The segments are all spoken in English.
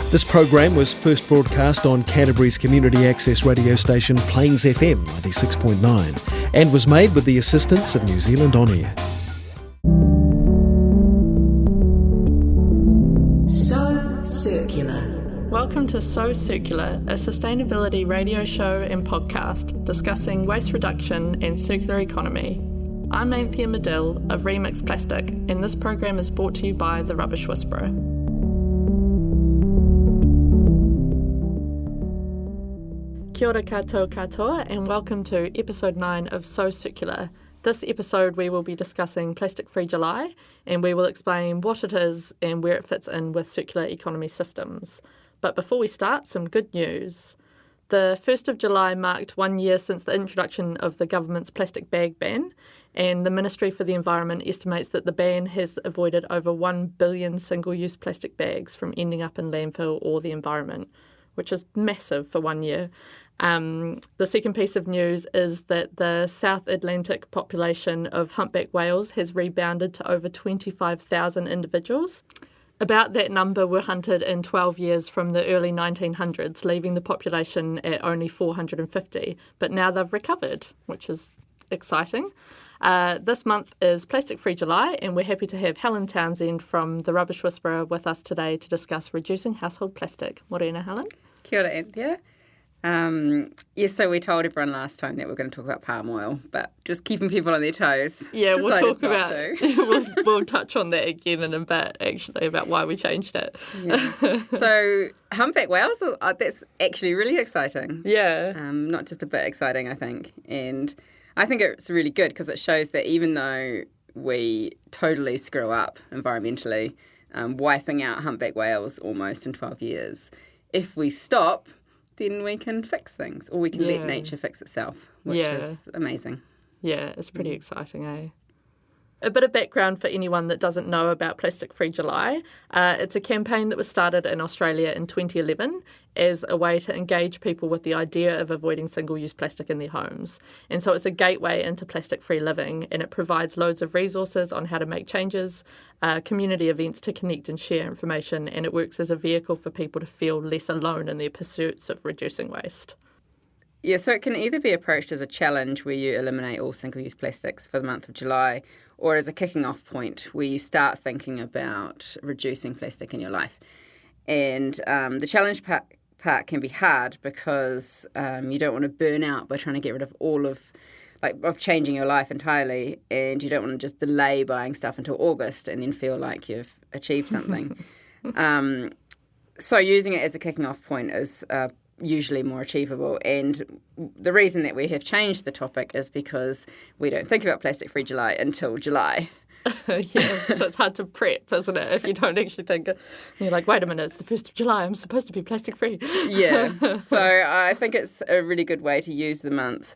This program was first broadcast on Canterbury's community access radio station Plains FM 96.9 and was made with the assistance of New Zealand On Air. So Circular. Welcome to So Circular, a sustainability radio show and podcast discussing waste reduction and circular economy. I'm Anthea Medill of Remix Plastic, and this program is brought to you by The Rubbish Whisperer. Kia ora katoa, and welcome to episode 9 of So Circular. This episode we will be discussing Plastic-Free July, and we will explain what it is and where it fits in with circular economy systems. But before we start, some good news. The 1st of July marked 1 year since the introduction of the government's plastic bag ban, and the Ministry for the Environment estimates that the ban has avoided over 1 billion single-use plastic bags from ending up in landfill or the environment, which is massive for 1 year. The second piece of news is that the South Atlantic population of humpback whales has rebounded to over 25,000 individuals. About that number were hunted in 12 years from the early 1900s, leaving the population at only 450. But now they've recovered, which is exciting. This month is Plastic-Free July, and we're happy to have Helen Townsend from The Rubbish Whisperer with us today to discuss reducing household plastic. Morena, Helen. Kia ora, Anthea. So we told everyone last time that we're going to talk about palm oil, but just keeping people on their toes. Yeah, we'll talk about we'll touch on that again in a bit, actually, about why we changed it. Yeah. So humpback whales, that's actually really exciting. Yeah. Not just a bit exciting, I think. And I think it's really good because it shows that even though we totally screw up environmentally, wiping out humpback whales almost in 12 years, if we stop, then we can fix things, or we can let nature fix itself, which is amazing. Yeah, it's pretty exciting, eh? A bit of background for anyone that doesn't know about Plastic-Free July. It's a campaign that was started in Australia in 2011 as a way to engage people with the idea of avoiding single-use plastic in their homes. And so it's a gateway into plastic-free living, and it provides loads of resources on how to make changes, community events to connect and share information, and it works as a vehicle for people to feel less alone in their pursuits of reducing waste. Yeah, so it can either be approached as a challenge where you eliminate all single-use plastics for the month of July, or as a kicking off point where you start thinking about reducing plastic in your life. And the challenge part can be hard because you don't want to burn out by trying to get rid of all of changing your life entirely, and you don't want to just delay buying stuff until August and then feel like you've achieved something. So using it as a kicking off point is usually more achievable, and the reason that we have changed the topic is because we don't think about Plastic-Free July until July. Yeah, so it's hard to prep, isn't it, if you don't actually think it. You're like, wait a minute, it's the 1st of July, I'm supposed to be plastic-free. Yeah, so I think it's a really good way to use the month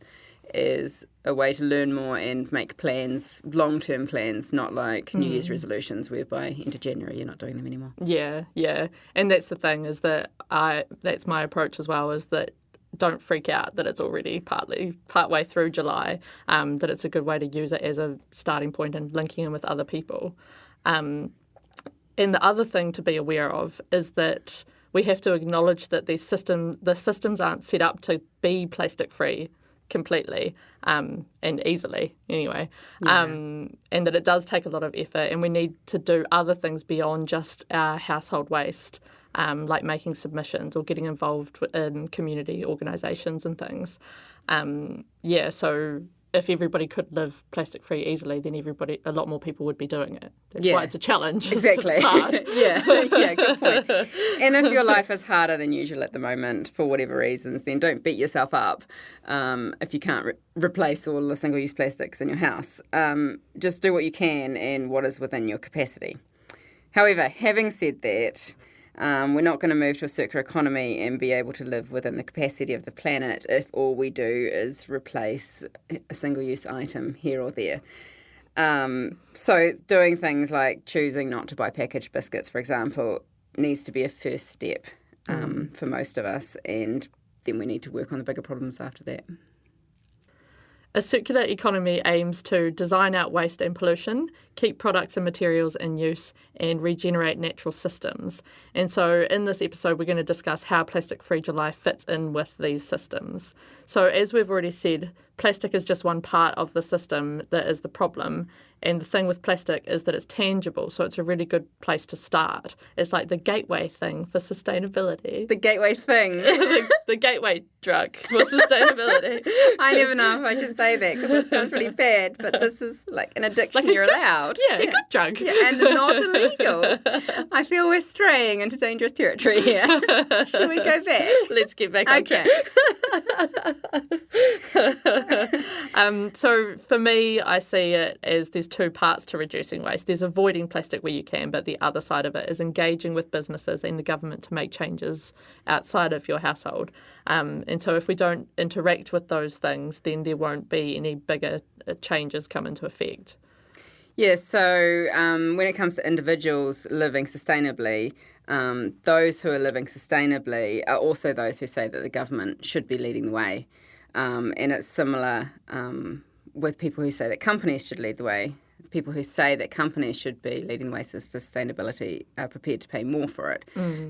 as a way to learn more and make plans, long-term plans, not like New Year's resolutions whereby end of January you're not doing them anymore. Yeah. And that's the thing, is that that's my approach as well, is that don't freak out that it's already partway through July, that it's a good way to use it as a starting point and linking in with other people. And the other thing to be aware of is that we have to acknowledge that the systems aren't set up to be plastic-free completely and easily anyway, and that it does take a lot of effort, and we need to do other things beyond just our household waste, like making submissions or getting involved in community organisations and things. So if everybody could live plastic-free easily, then a lot more people would be doing it. That's why it's a challenge. Exactly. It's hard. Yeah, good point. And if your life is harder than usual at the moment, for whatever reasons, then don't beat yourself up if you can't replace all the single-use plastics in your house. Just do what you can and what is within your capacity. However, having said that, we're not going to move to a circular economy and be able to live within the capacity of the planet if all we do is replace a single-use item here or there. So doing things like choosing not to buy packaged biscuits, for example, needs to be a first step for most of us, and then we need to work on the bigger problems after that. A circular economy aims to design out waste and pollution, keep products and materials in use, and regenerate natural systems. And so in this episode, we're going to discuss how Plastic-Free July fits in with these systems. So as we've already said, plastic is just one part of the system that is the problem. And the thing with plastic is that it's tangible, so it's a really good place to start. It's like the gateway thing for sustainability. The gateway thing. the gateway drug for sustainability. I never know if I should say that because it sounds really bad, but this is like an addiction Like you're allowed. Yeah, a good drug. Yeah, and not illegal. I feel we're straying into dangerous territory here. Should we go back? Let's get back on track. So for me, I see it as there's two parts to reducing waste. There's avoiding plastic where you can, but the other side of it is engaging with businesses and the government to make changes outside of your household. And so if we don't interact with those things, then there won't be any bigger changes come into effect. Yeah, so when it comes to individuals living sustainably, those who are living sustainably are also those who say that the government should be leading the way. And it's similar with people who say that companies should lead the way. People who say that companies should be leading the way to sustainability are prepared to pay more for it.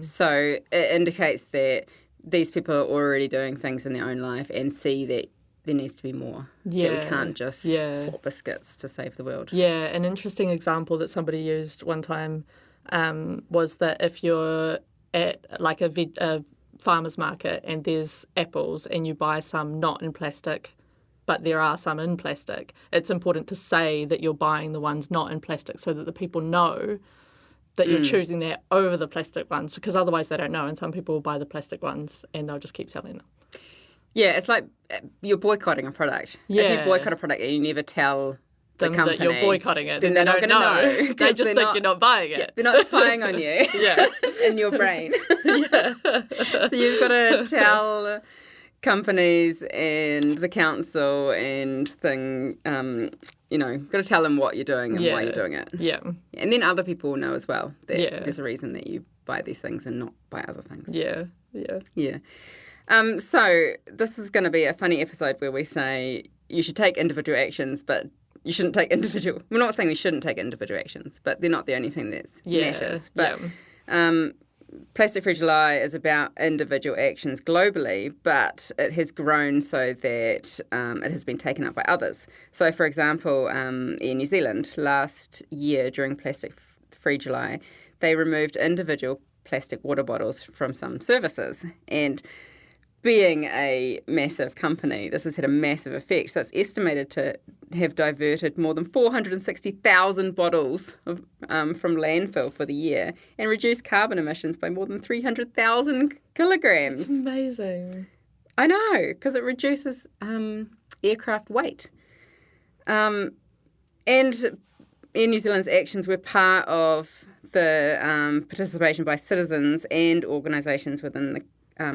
So it indicates that these people are already doing things in their own life and see that there needs to be more. Yeah. That we can't just swap biscuits to save the world. Yeah, an interesting example that somebody used one time was that if you're at like a farmer's market and there's apples and you buy some not in plastic, but there are some in plastic, it's important to say that you're buying the ones not in plastic so that the people know that you're choosing that over the plastic ones, because otherwise they don't know, and some people will buy the plastic ones and they'll just keep selling them. Yeah, it's like you're boycotting a product. Yeah. If you boycott a product and you never tell the company that you're boycotting it, then they they're not don't going to know. know. They just think you're not buying it. Yeah, they're not spying on you Yeah. in your brain. Yeah. So you've got to tell companies and the council and got to tell them what you're doing and why you're doing it. Yeah. And then other people will know as well that Yeah. there's a reason that you buy these things and not buy other things. Yeah. Yeah. Yeah. So this is going to be a funny episode where we say you should take individual actions, but you shouldn't take individual. We're not saying we shouldn't take individual actions, but they're not the only thing that matters. But Plastic-Free July is about individual actions globally, but it has grown so that it has been taken up by others. So, for example, in New Zealand last year during Plastic-Free July, they removed individual plastic water bottles from some services. And being a massive company, this has had a massive effect. So it's estimated to have diverted more than 460,000 bottles from landfill for the year and reduced carbon emissions by more than 300,000 kilograms. It's amazing. I know, because it reduces aircraft weight. And in New Zealand's actions were part of the participation by citizens and organisations within the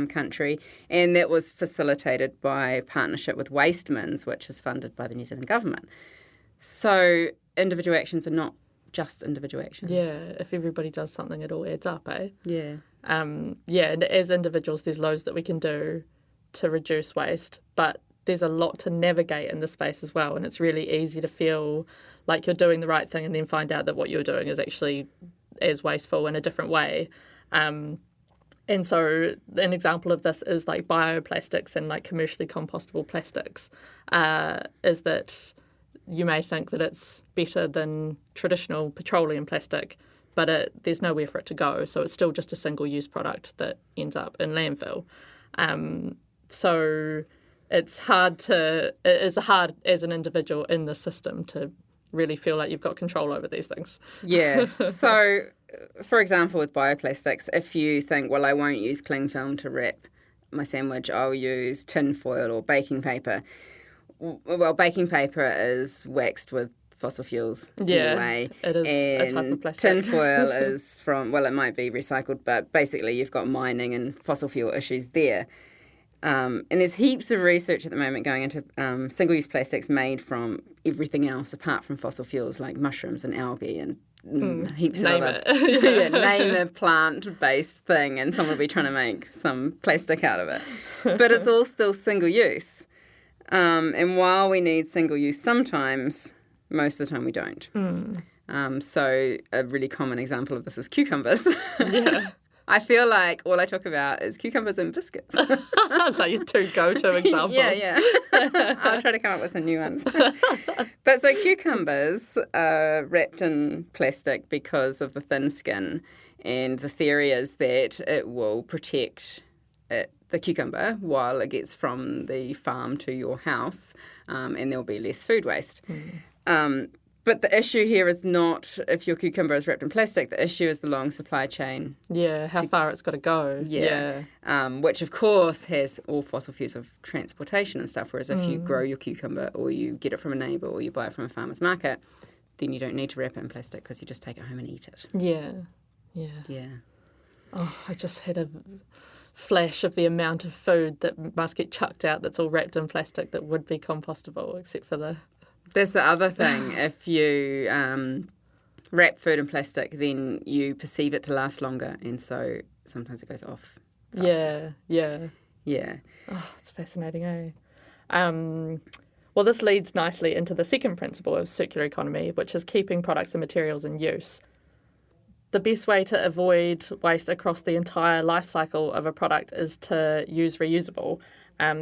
country, and that was facilitated by partnership with Wastemans, which is funded by the New Zealand government. So individual actions are not just individual actions. Yeah, if everybody does something, it all adds up, eh? Yeah. And as individuals, there's loads that we can do to reduce waste, but there's a lot to navigate in the space as well, and it's really easy to feel like you're doing the right thing and then find out that what you're doing is actually as wasteful in a different way. And so an example of this is like bioplastics and like commercially compostable plastics, is that you may think that it's better than traditional petroleum plastic, but there's nowhere for it to go. So it's still just a single-use product that ends up in landfill. So it is hard as an individual in the system to really feel like you've got control over these things. Yeah. So, for example, with bioplastics, if you think, well, I won't use cling film to wrap my sandwich, I'll use tin foil or baking paper. Well, baking paper is waxed with fossil fuels anyway. It is a type of plastic. Tin foil is from, well, it might be recycled, but basically you've got mining and fossil fuel issues there. And there's heaps of research at the moment going into single-use plastics made from everything else apart from fossil fuels like mushrooms and algae and heaps of other... name a plant-based thing and someone will be trying to make some plastic out of it. But it's all still single-use. And while we need single use sometimes, most of the time we don't. So a really common example of this is cucumbers. Yeah. I feel like all I talk about is cucumbers and biscuits. That's like your two go-to examples. Yeah. I'll try to come up with some new ones. But so cucumbers are wrapped in plastic because of the thin skin, and the theory is that it will protect the cucumber while it gets from the farm to your house, and there'll be less food waste. But the issue here is not if your cucumber is wrapped in plastic. The issue is the long supply chain. Yeah, how far it's got to go. Yeah. Which, of course, has all fossil fuels of transportation and stuff, whereas if you grow your cucumber or you get it from a neighbour or you buy it from a farmer's market, then you don't need to wrap it in plastic because you just take it home and eat it. Yeah. Oh, I just had a flash of the amount of food that must get chucked out that's all wrapped in plastic that would be compostable, except for the... That's the other thing. If you wrap food in plastic, then you perceive it to last longer, and so sometimes it goes off faster. Yeah. Oh, it's fascinating, eh? Well, this leads nicely into the second principle of circular economy, which is keeping products and materials in use. The best way to avoid waste across the entire life cycle of a product is to use reusable.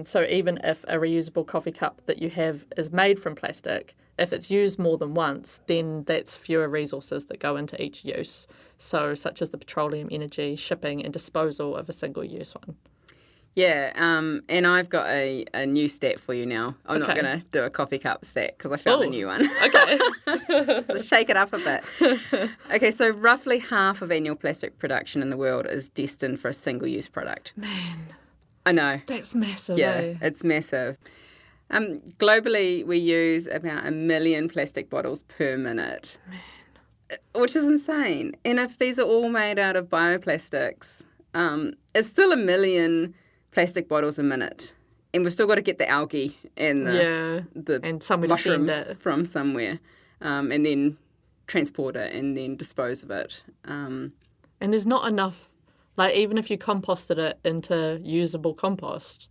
So even if a reusable coffee cup that you have is made from plastic, if it's used more than once, then that's fewer resources that go into each use. So such as the petroleum, energy, shipping and disposal of a single-use one. Yeah, and I've got a new stat for you now. I'm not going to do a coffee cup stat because I found a new one. Okay. Just to shake it up a bit. Okay, so roughly half of annual plastic production in the world is destined for a single-use product. Man. I know. That's massive, Yeah, it's massive. Globally, we use about 1 million plastic bottles per minute, which is insane. And if these are all made out of bioplastics, it's still 1 million plastic bottles a minute. And we've still got to get the algae and the and mushrooms from somewhere, and then transport it and then dispose of it. And there's not enough. Like, even if you composted it into usable compost,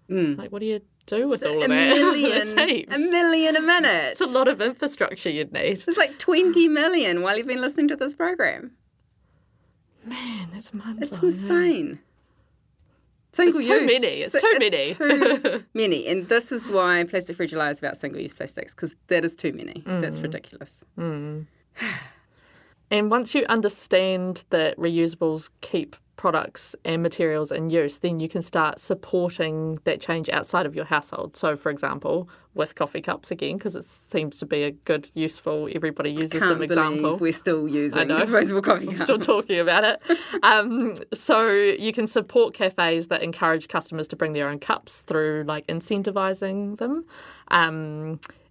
like, what do you do with all of that? 1 million a minute. It's a lot of infrastructure you'd need. It's like 20 million while you've been listening to this program. Man, that's mind-blowing. It's insane. Single it's use. Too many. It's too many. Too many. And this is why Plastic Free July is about single-use plastics, because that is too many. That's ridiculous. And once you understand that reusables keep products and materials in use, then you can start supporting that change outside of your household. So, for example, with coffee cups again, because it seems to be a good, useful, everybody uses them example. We're still using disposable coffee cups. I'm still talking about it. So you can support cafes that encourage customers to bring their own cups through like incentivising them.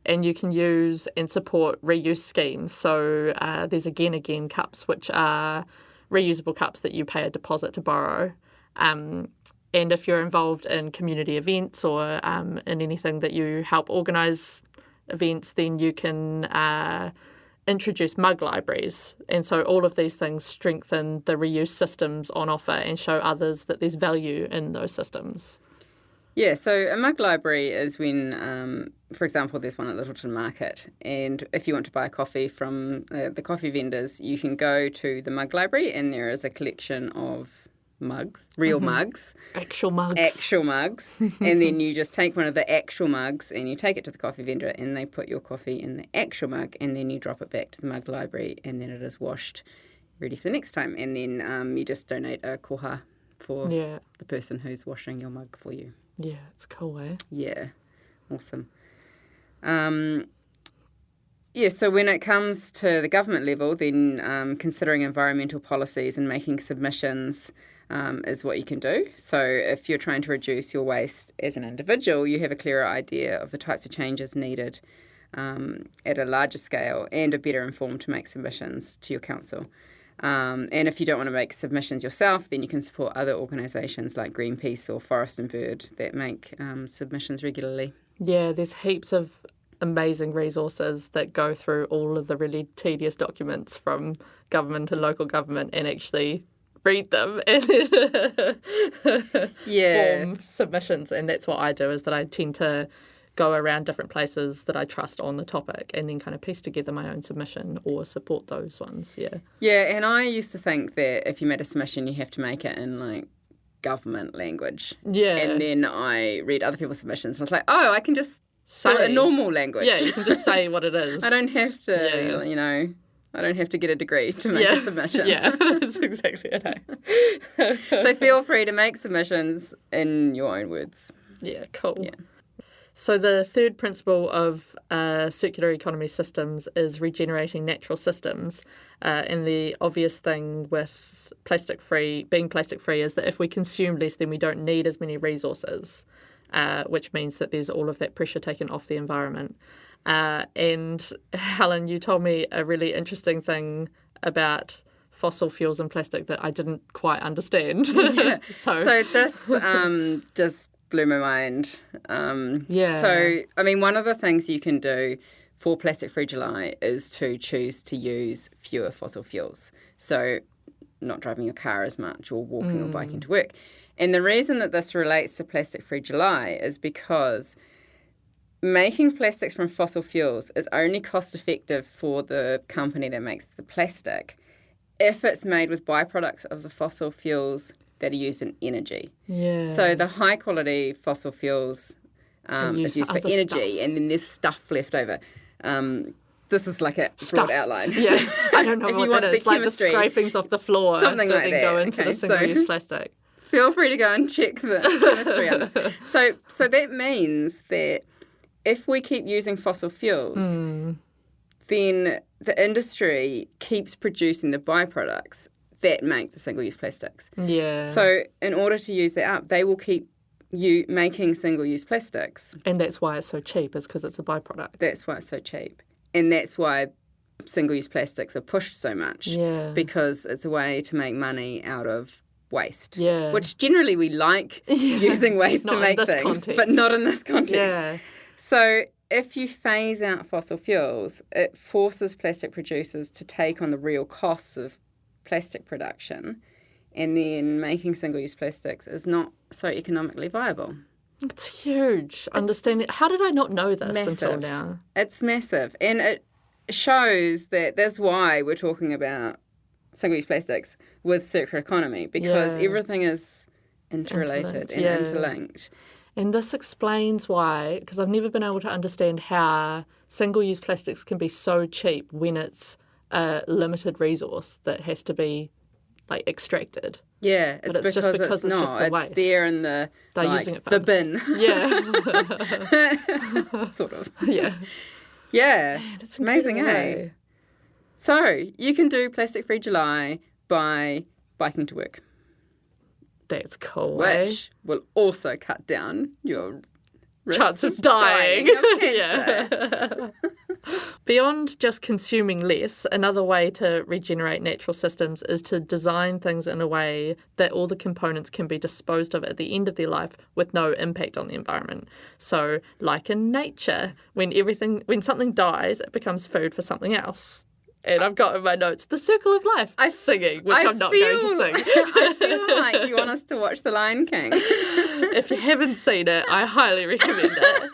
And you can use and support reuse schemes. So there's again cups, which are reusable cups that you pay a deposit to borrow. And if you're involved in community events or in anything that you help organise events, then you can introduce mug libraries. And so all of these things strengthen the reuse systems on offer and show others that there's value in those systems. Yeah, so a mug library is when, for example, there's one at Littleton Market, and if you want to buy a coffee from the coffee vendors, you can go to the mug library, and there is a collection of mugs, real mugs. Actual mugs. And then you just take one of the actual mugs and you take it to the coffee vendor, and they put your coffee in the actual mug, and then you drop it back to the mug library, and then it is washed, ready for the next time. And then you just donate a koha for the person who's washing your mug for you. Yeah, it's cool, eh? Yeah, awesome. So when it comes to the government level, then considering environmental policies and making submissions is what you can do. So if you're trying to reduce your waste as an individual, you have a clearer idea of the types of changes needed at a larger scale and are better informed to make submissions to your council. And if you don't want to make submissions yourself, then you can support other organisations like Greenpeace or Forest and Bird that make submissions regularly. Yeah, there's heaps of amazing resources that go through all of the really tedious documents from government and local government and actually read them and then form submissions. And that's what I do, is that I tend to go around different places that I trust on the topic and then kind of piece together my own submission or support those ones. Yeah. Yeah, and I used to think that if you made a submission, you have to make it in like government language. Yeah. And then I read other people's submissions and I was like, oh, I can just do it in normal language. Yeah, you can just say what it is. I don't have to, I don't have to get a degree to make a submission. Yeah, that's exactly it. So feel free to make submissions in your own words. Yeah, cool. Yeah. So the third principle of circular economy systems is regenerating natural systems. And the obvious thing with being plastic free is that if we consume less, then we don't need as many resources, which means that there's all of that pressure taken off the environment. And Helen, you told me a really interesting thing about fossil fuels and plastic that I didn't quite understand. Yeah. So this just blew my mind. So, I mean, one of the things you can do for Plastic Free July is to choose to use fewer fossil fuels. So not driving your car as much or walking or biking to work. And the reason that this relates to Plastic Free July is because making plastics from fossil fuels is only cost effective for the company that makes the plastic if it's made with byproducts of the fossil fuels that are used in energy. Yeah. So the high quality fossil fuels is used for energy, and then there's stuff left over. This is like a broad outline. Yeah, I don't know if what you want that is. the Like the chemistry, scrapings off the floor something that like then that. go into Okay, the single-use plastic. Feel free to go and check the chemistry out. So that means that if we keep using fossil fuels, then the industry keeps producing the byproducts that make the single-use plastics. Yeah. So in order to use that up, they will keep making single-use plastics. And that's why it's so cheap, is because it's a byproduct. That's why it's so cheap. And that's why single-use plastics are pushed so much. Yeah. Because it's a way to make money out of waste. Yeah. Which generally we like using waste to make things, context. but not in this context. Yeah. So if you phase out fossil fuels, it forces plastic producers to take on the real costs of plastic production, and then making single-use plastics is not so economically viable. It's huge. Understanding. How did I not know this Massive. until now? It's massive. And it shows that that's why we're talking about single-use plastics with circular economy, because everything is interrelated and interlinked. And this explains why, because I've never been able to understand how single-use plastics can be so cheap when it's a limited resource that has to be like extracted. Yeah, it's just because it's not. just a waste. It's there in the using it for the bin. Yeah. Sort of. Yeah. Yeah. Man, it's amazing, incredible. So you can do Plastic Free July by biking to work. That's cool. Which will also cut down your chance of dying. of cancer. Beyond just consuming less, another way to regenerate natural systems is to design things in a way that all the components can be disposed of at the end of their life with no impact on the environment. So, like in nature, when something dies, it becomes food for something else. And I've got in my notes, the circle of life, singing, which I'm not going to sing. I feel like you want us to watch The Lion King. If you haven't seen it, I highly recommend it.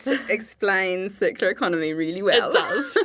It explains circular economy really well. It does.